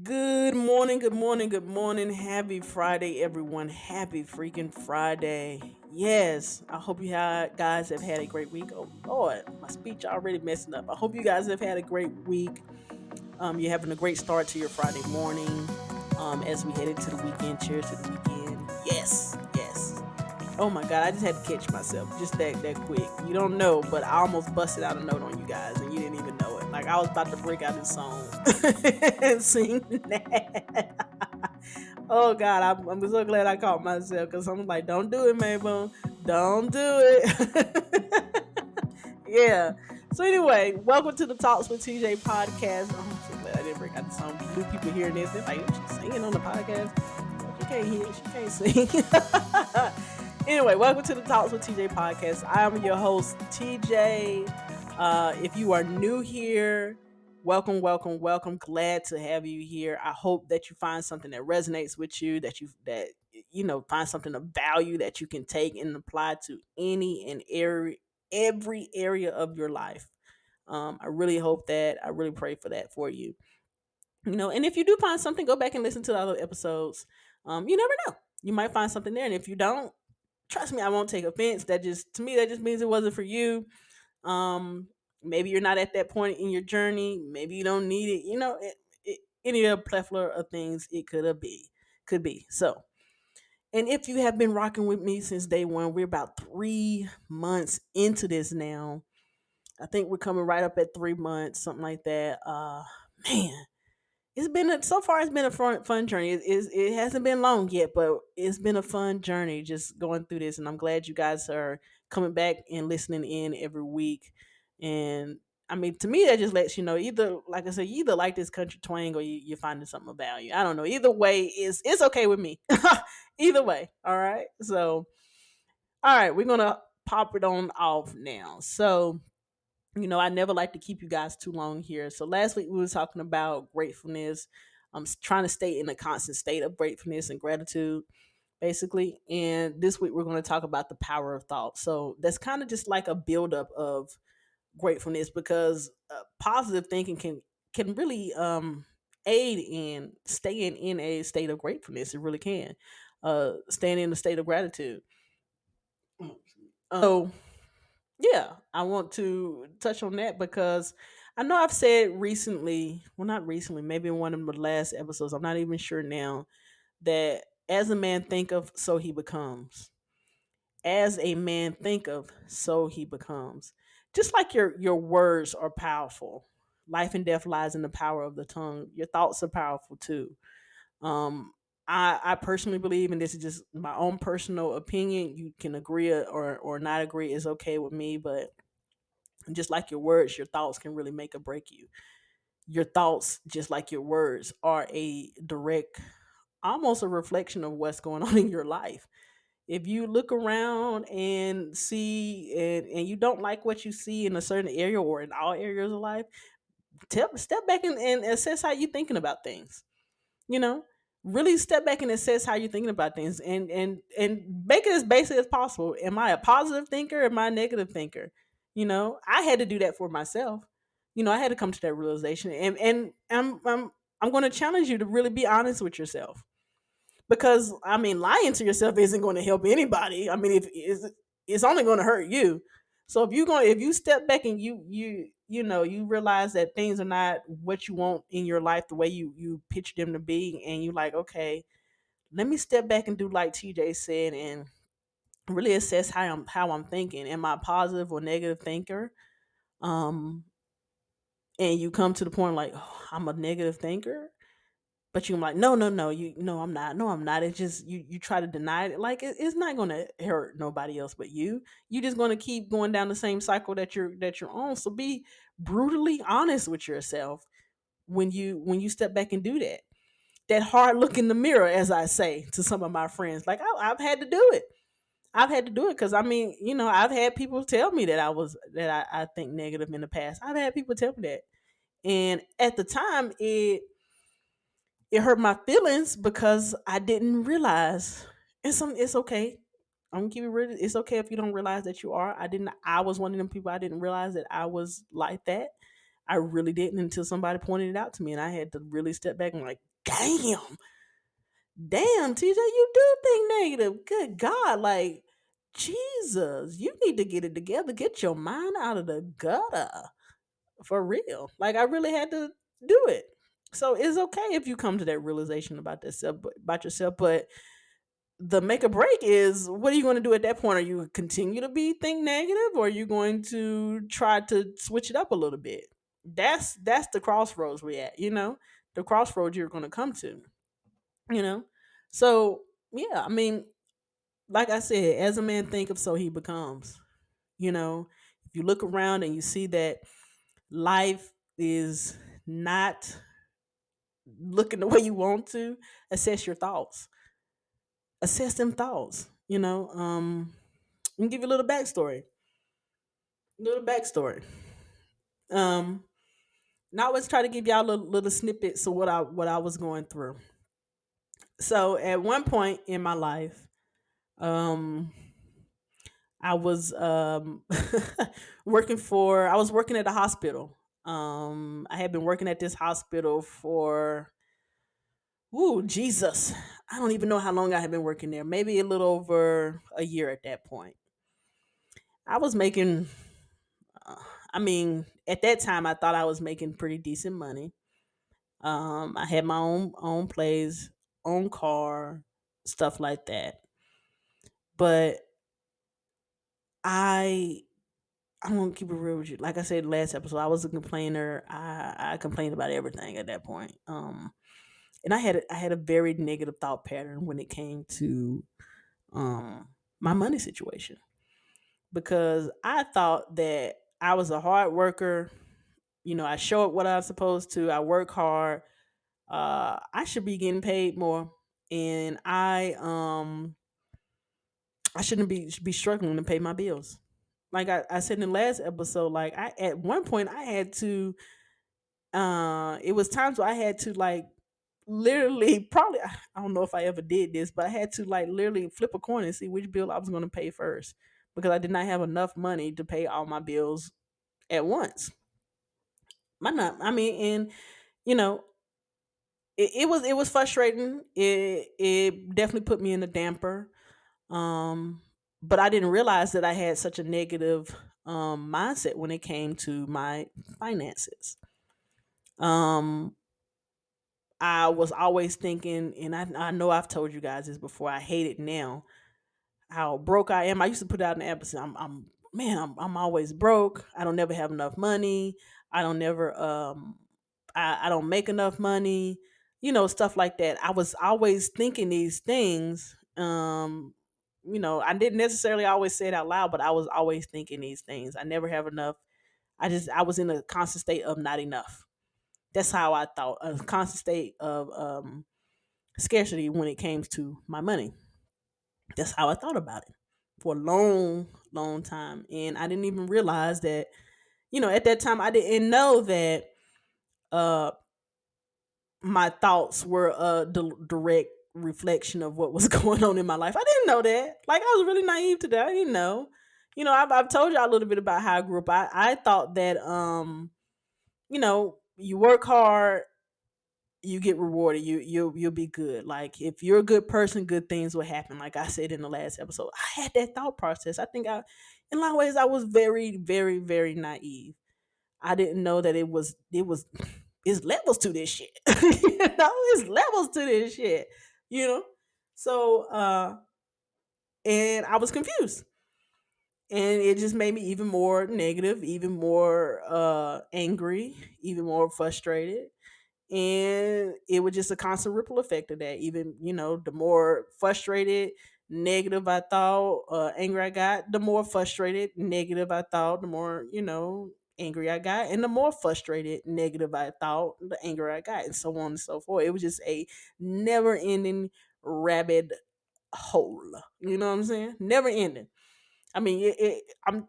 Good morning, good morning, good morning. Happy Friday, everyone. Happy freaking Friday. Yes, I hope guys have had a great week. Oh, Lord, my speech already messing up. I hope you guys have had a great week. You're having a great start to your Friday morning as we head into the weekend. Cheers to the weekend. Yes, yes. Oh my God, I just had to catch myself just that quick. You don't know, but I almost busted out a note on you guys and you didn't even know it. Like I was about to break out this song and sing that. Oh God, I'm so glad I caught myself because I'm like, don't do it, Mabel. Don't do it. Yeah. So anyway, welcome to the Talks with TJ podcast. Oh, I'm so glad I didn't break out the song. New people hearing this, they're like, "Oh, she's singing on the podcast. She can't hear. She can't sing." Anyway, welcome to the Talks with TJ podcast. I am your host, TJ. If you are new here, welcome, welcome, welcome. Glad to have you here. I hope that you find something that resonates with you, that find something of value that you can take and apply to any and every area of your life. I really hope that. I really pray for that for you. And if you do find something, go back and listen to the other episodes. You never know. You might find something there, and if you don't, trust me, I won't take offense. That just means it wasn't for you. Maybe you're not at that point in your journey. Maybe you don't need it. Any of a plethora of things it could be. So, and if you have been rocking with me since day one, we're about 3 months into this now. I think we're coming right up at 3 months, something like that. Man, so far. It's been a fun journey. It hasn't been long yet, but it's been a fun journey just going through this, and I'm glad you guys are coming back and listening in every week. And I mean, to me, that just lets you know either, like I said, you either like this country twang or you're finding something of value. I don't know. Either way, it's okay with me. Either way, all right. So, all right, we're gonna pop it on off now. So I never like to keep you guys too long here. So last week we were talking about gratefulness. I'm trying to stay in a constant state of gratefulness and gratitude, basically. And this week we're going to talk about the power of thought. So that's kind of just like a buildup of gratefulness because positive thinking can really aid in staying in a state of gratefulness. It really can. Staying in a state of gratitude. So yeah, I want to touch on that because I know I've said recently, well, not recently, maybe in one of the last episodes, I'm not even sure now, that as a man thinketh, so he becomes. As a man thinketh, so he becomes. Just like your words are powerful. Life and death lies in the power of the tongue. Your thoughts are powerful too. Um, I personally believe, and this is just my own personal opinion. You can agree or not agree is okay with me, but just like your words, your thoughts can really make or break you. Your thoughts, just like your words, are a direct, almost a reflection of what's going on in your life. If you look around and see and you don't like what you see in a certain area or in all areas of life, step back and assess how you're thinking about things. You know, really step back and assess how you're thinking about things and make it as basic as possible. Am I a positive thinker? Am I a negative thinker? I had to do that for myself. I had to come to that realization, and I'm going to challenge you to really be honest with yourself, because I mean, lying to yourself isn't going to help anybody. I mean, if it's only going to hurt you. So if you step back and you realize that things are not what you want in your life the way you picture them to be, and you like, okay, let me step back and do like TJ said and really assess how I'm thinking. Am I a positive or negative thinker? Um, and you come to the point like, oh, I'm a negative thinker, but you're like, no, no, no, I'm not. No, I'm not. It's just you try to deny it. Like it's not gonna hurt nobody else but you. You're just gonna keep going down the same cycle that you're on. So be brutally honest with yourself when you step back and do that. That hard look in the mirror, as I say to some of my friends. Like I've had to do it. I've had to do it because I mean, I've had people tell me that I think negative in the past. I've had people tell me that, and at the time it hurt my feelings because I didn't realize it's okay. I'm gonna keep it real. It's okay if you don't realize that you are. I didn't. I was one of them people. I didn't realize that I was like that. I really didn't until somebody pointed it out to me, and I had to really step back and like, damn, damn, TJ, you do think negative. Good God, like Jesus, you need to get it together. Get your mind out of the gutter for real. Like I really had to do it. So it's okay if you come to that realization about that self, about yourself, but the make or break is what are you going to do at that point? Are you continue to be think negative, or are you going to try to switch it up a little bit? That's the crossroads we're at, the crossroads you're going to come to, you know. So yeah, I mean, like I said, as a man thinketh, so he becomes. If you look around and you see that life is not looking the way you want to, assess your thoughts. Assess them thoughts. Let me give you a little backstory. Little backstory. Um, Now let's try to give y'all little snippets of what I was going through. So at one point in my life, um, I was I was working at a hospital. I had been working at this hospital for, ooh, Jesus. I don't even know how long I had been working there. Maybe a little over a year at that point. I was making, uh, I mean, at that time, I thought I was making pretty decent money. I had my own place, own car, stuff like that. But I I'm gonna keep it real with you. Like I said last episode, I was a complainer. I complained about everything at that point. And I had a very negative thought pattern when it came to my money situation, because I thought that I was a hard worker. I show up what I'm supposed to. I work hard. I should be getting paid more, and I shouldn't be struggling to pay my bills. Like I said in the last episode, like I at one point I had to. It was times where I had to like literally probably I don't know if I ever did this, but I had to like literally flip a coin and see which bill I was going to pay first, because I did not have enough money to pay all my bills at once. My not, I mean, and you know, it was frustrating. It definitely put me in a damper. Um, but I didn't realize that I had such a negative mindset when it came to my finances. Um, I was always thinking, and I know I've told you guys this before. I hate it now how broke I am. I used to put out an episode. I'm man, I'm always broke. I don't never have enough money. I don't never I don't make enough money. Stuff like that. I was always thinking these things. I didn't necessarily always say it out loud, but I was always thinking these things. I never have enough. I was in a constant state of not enough. That's how I thought. A constant state of scarcity when it came to my money. That's how I thought about it for a long, long time. And I didn't even realize that, at that time, I didn't know that uh, my thoughts were a direct reflection of what was going on in my life. I didn't know that. Like, I was really naive to that. I didn't know. I've told y'all a little bit about how I grew up. I thought that, you work hard, you get rewarded. You'll be good. Like if you're a good person, good things will happen. Like I said in the last episode, I had that thought process. I think in a lot of ways, I was very, very, very naive. I didn't know that it was it's levels to this shit. It's levels to this shit. You know, so and I was confused, and it just made me even more negative, even more angry, even more frustrated, and it was just a constant ripple effect of that. Even the more frustrated, negative I thought, angry I got, the more frustrated, negative I thought, the more angry I got, and the more frustrated, negative I thought, the angrier I got, and so on and so forth. It was just a never ending rabbit hole. You know what I'm saying? Never ending. I mean, I'm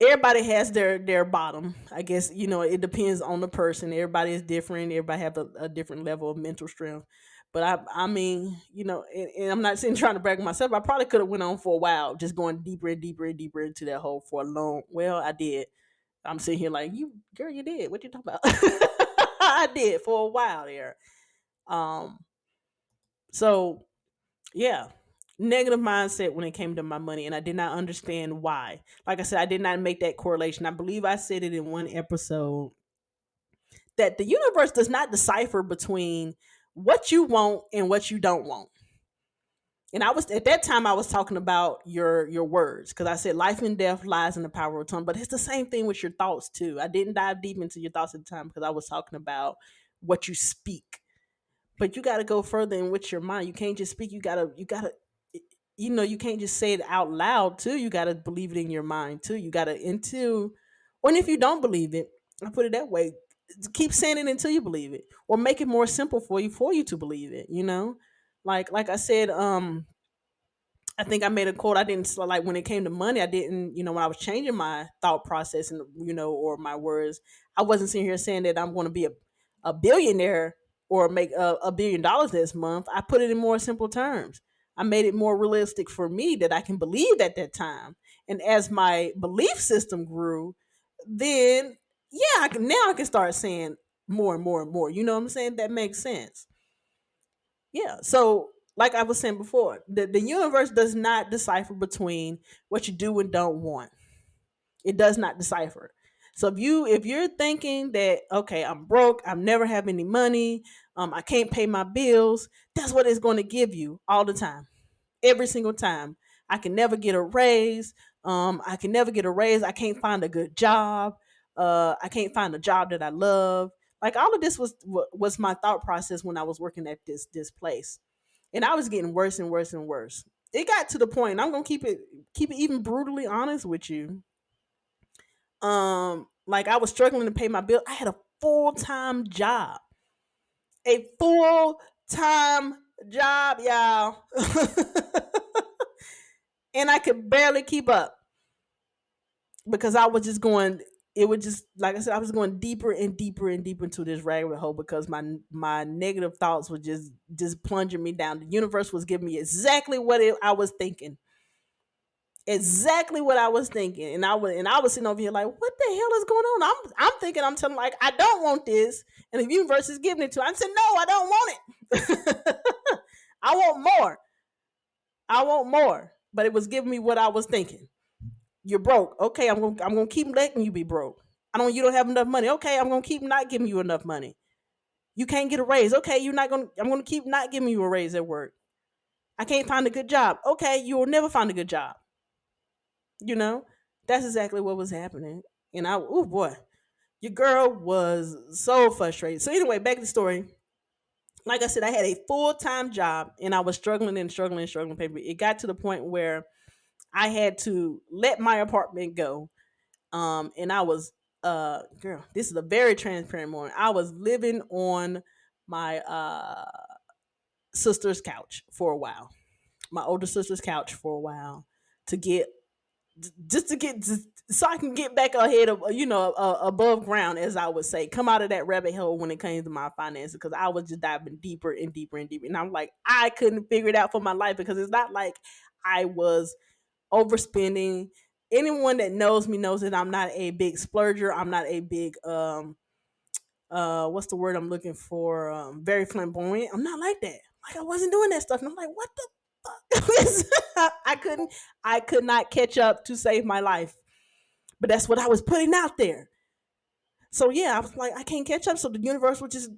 everybody has their bottom. I guess it depends on the person. Everybody is different. Everybody have a different level of mental strength. But I mean, and I'm not saying trying to brag on myself. I probably could have went on for a while, just going deeper and deeper and deeper into that hole for a long. Well, I did. I'm sitting here like, you girl, you did. What you talking about? I did for a while there. Um, so yeah. Negative mindset when it came to my money, and I did not understand why. Like I said, I did not make that correlation. I believe I said it in one episode that the universe does not decipher between what you want and what you don't want. And I was at that time I was talking about your words because I said life and death lies in the power of tongue, but it's the same thing with your thoughts too. I didn't dive deep into your thoughts at the time because I was talking about what you speak, but you got to go further in with your mind. You can't just speak. You gotta you can't just say it out loud too. You got to believe it in your mind too. You got to into, or if you don't believe it, I put it that way, keep saying it until you believe it, or make it more simple for you to believe it. Like I said, I think I made a quote. I didn't like when it came to money. I didn't, when I was changing my thought process and or my words, I wasn't sitting here saying that I'm going to be a billionaire or make $1 billion this month. I put it in more simple terms. I made it more realistic for me that I can believe at that time. And as my belief system grew, then yeah, I can start saying more and more and more. You know what I'm saying? That makes sense. Yeah. So, like I was saying before, the universe does not decipher between what you do and don't want. It does not decipher. So if you're thinking that okay, I'm broke, I'm never have any money, I can't pay my bills, that's what it's going to give you all the time, every single time. I can never get a raise. I can never get a raise. I can't find a good job. I can't find a job that I love. Like all of this was my thought process when I was working at this place, and I was getting worse and worse and worse. It got to the point. And I'm gonna keep it even brutally honest with you. Like I was struggling to pay my bill. I had a full-time job, a full-time job, y'all. And I could barely keep up because I was just going. It would just like I said, I was going deeper and deeper and deeper into this rabbit hole because my negative thoughts were just plunging me down. The universe was giving me exactly I was thinking, exactly what I was thinking, and I was sitting over here like, what the hell is going on? I'm thinking, I'm telling like I don't want this, and the universe is giving it to me. I said, no, I don't want it. I want more. I want more, but it was giving me what I was thinking. You're broke. Okay, I'm gonna keep letting you be broke. You don't have enough money. Okay, I'm gonna keep not giving you enough money. You can't get a raise. Okay, I'm gonna keep not giving you a raise at work. I can't find a good job. Okay, you will never find a good job. You know, that's exactly what was happening. And oh boy, your girl was so frustrated. So anyway, back to the story. Like I said, I had a full-time job and I was struggling and struggling and struggling. Paper. It got to the point where I had to let my apartment go. And I was girl, this is a very transparent moment. I was living on my sister's couch for a while. My older sister's couch for a while to get just so I can get back ahead of above ground, as I would say, come out of that rabbit hole when it came to my finances, because I was just diving deeper and deeper and deeper, and I'm like, I couldn't figure it out for my life because it's not like I was overspending. Anyone that knows me knows that I'm not a big splurger. I'm not a big what's the word I'm looking for? Very flamboyant. I'm not like that. Like I wasn't doing that stuff, and I'm like, what the fuck? I could not catch up to save my life, but that's what I was putting out there. So yeah, I was like, I can't catch up. So the universe would just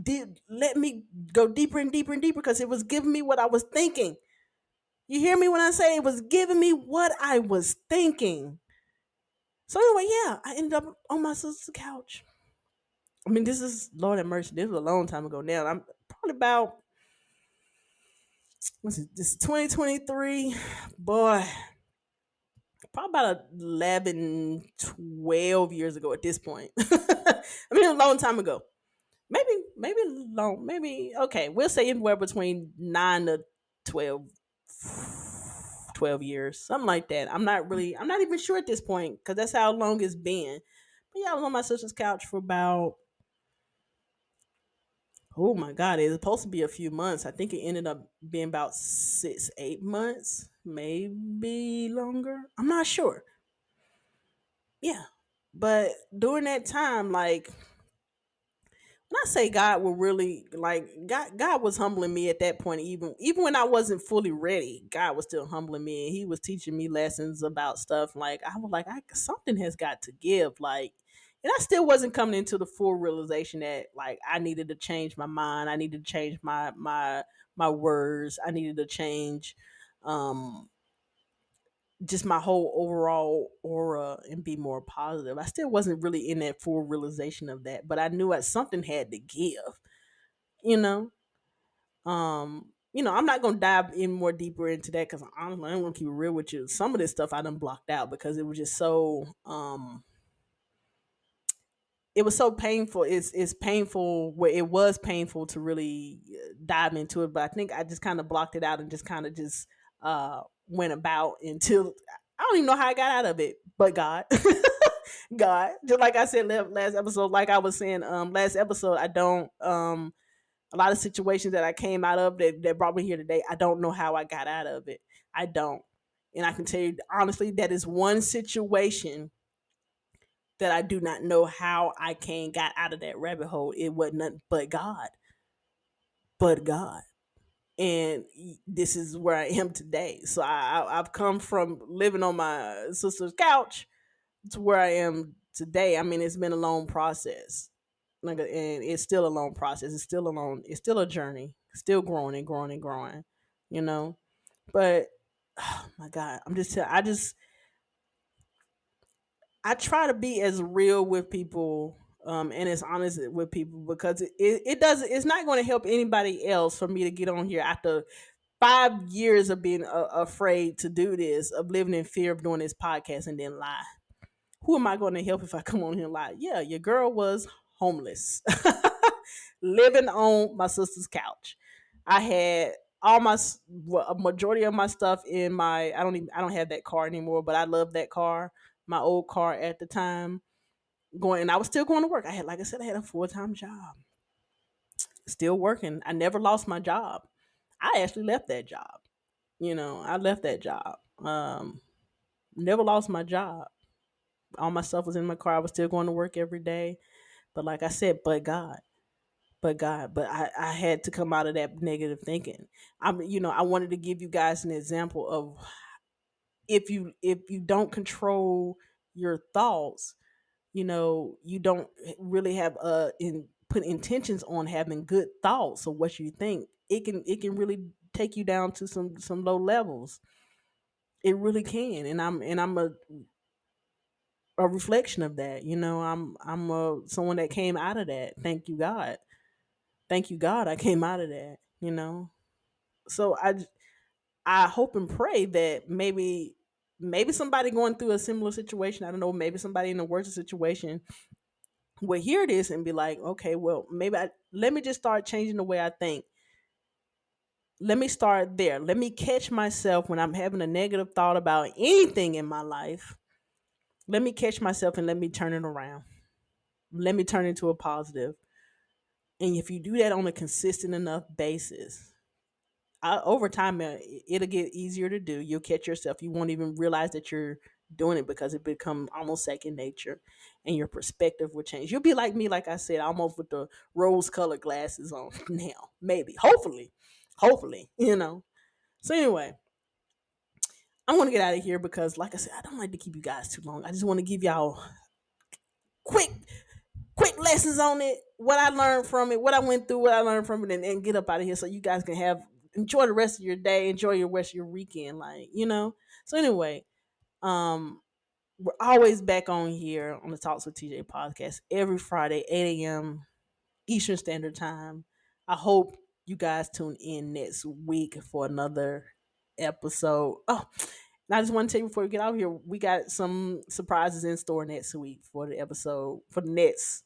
did let me go deeper and deeper and deeper because it was giving me what I was thinking. You hear me when I say it was giving me what I was thinking. So anyway, yeah, I ended up on my sister's couch. I mean, this is Lord have mercy. This was a long time ago now. I'm probably about what's it? This is 2023, boy. Probably about 11, 12 years ago at this point. I mean, a long time ago. Maybe long. Maybe okay. We'll say anywhere between 9 to 12 years, something like that. I'm not even sure at this point because that's how long it's been. But yeah, I was on my sister's couch for about, oh my God, it was supposed to be a few months. I think it ended up being about 6, 8 months, maybe longer. I'm not sure. Yeah. But during that time, like when I say God will really like God was humbling me at that point. Even when I wasn't fully ready, God was still humbling me, and He was teaching me lessons about stuff. Like I was like, something has got to give. Like, and I still wasn't coming into the full realization that like I needed to change my mind. I needed to change my words. I needed to change um just my whole overall aura and be more positive. I still wasn't really in that full realization of that, but I knew that something had to give, you know. I'm not gonna dive in more deeper into that because I'm gonna keep it real with you. Some of this stuff I done blocked out because it was just so it was so painful. It's painful where it was painful to really dive into it, but I think I just kind of blocked it out and just kind of just went about until I don't even know how I got out of it, but God. God, just like I said last episode, like I was saying last episode, I don't a lot of situations that I came out of that brought me here today, I don't know how I got out of it. I don't. And I can tell you honestly, that is one situation that I do not know how I came got out of that rabbit hole. It wasn't nothing but God. But God. And this is where I am today. So I've come from living on my sister's couch to where I am today. I mean, it's been a long process. And it's still a long process. It's still a long. It's still a journey. Still growing and growing and growing. You know, but oh my God, I try to be as real with people and as honest with people because it does it's not going to help anybody else for me to get on here after 5 years of being afraid to do this, of living in fear of doing this podcast and then lie. Who am I going to help if I come on here and lie? Yeah, your girl was homeless, living on my sister's couch. I had all a majority of my stuff in my. I don't have that car anymore, but I love that car. My old car at the time. Going, and I was still going to work. I had, like I said, I had a full-time job, still working. I never lost my job. I actually left that job. I left that job. Never lost my job. All my stuff was in my car. I was still going to work every day. But like I said, but I had to come out of that negative thinking. I wanted to give you guys an example of if you don't control your thoughts, you don't really have put intentions on having good thoughts or what you think. It can really take you down to some low levels. It really can, and I'm a reflection of that. I'm someone that came out of that. Thank you God. Thank you God. I came out of that. So I hope and pray that maybe somebody going through a similar situation. I don't know. Maybe somebody in a worse situation will hear this and be like, okay, well, let me just start changing the way I think. Let me start there. Let me catch myself when I'm having a negative thought about anything in my life. Let me catch myself and let me turn it around. Let me turn it into a positive. And if you do that on a consistent enough basis, over time it'll get easier to do. You'll catch yourself. You won't even realize that you're doing it because it become almost second nature, and your perspective will change. You'll be like me, like I said, almost with the rose colored glasses on now. Maybe, hopefully. So anyway, I'm gonna get out of here because, like I said, I don't like to keep you guys too long. I just want to give y'all quick quick lessons on it, what I learned from it, what I went through, what I learned from it, and get up out of here so you guys can enjoy the rest of your day, enjoy your rest of your weekend, So anyway, um, we're always back on here on the Talks with TJ podcast every Friday, 8 a.m. Eastern Standard Time. I hope you guys tune in next week for another episode. Oh, and I just want to tell you before we get out of here, we got some surprises in store next week for the episode for the next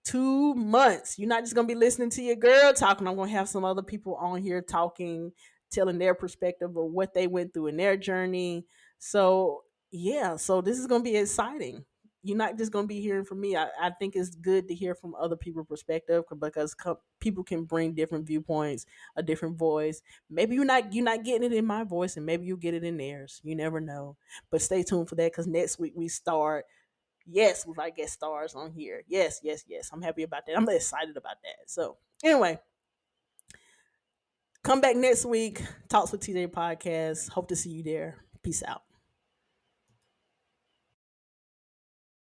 2 months. You're not just gonna be listening to your girl talking. I'm gonna have some other people on here talking, telling their perspective of what they went through in their journey. So yeah, so this is gonna be exciting. You're not just gonna be hearing from me. I think it's good to hear from other people's perspective because people can bring different viewpoints, a different voice. Maybe you're not getting it in my voice, and maybe you get it in theirs. You never know. But stay tuned for that because next week we start. Yes, with our guest stars on here. Yes, yes, yes. I'm happy about that. I'm excited about that. So anyway, come back next week. Talks with TJ podcast. Hope to see you there. Peace out.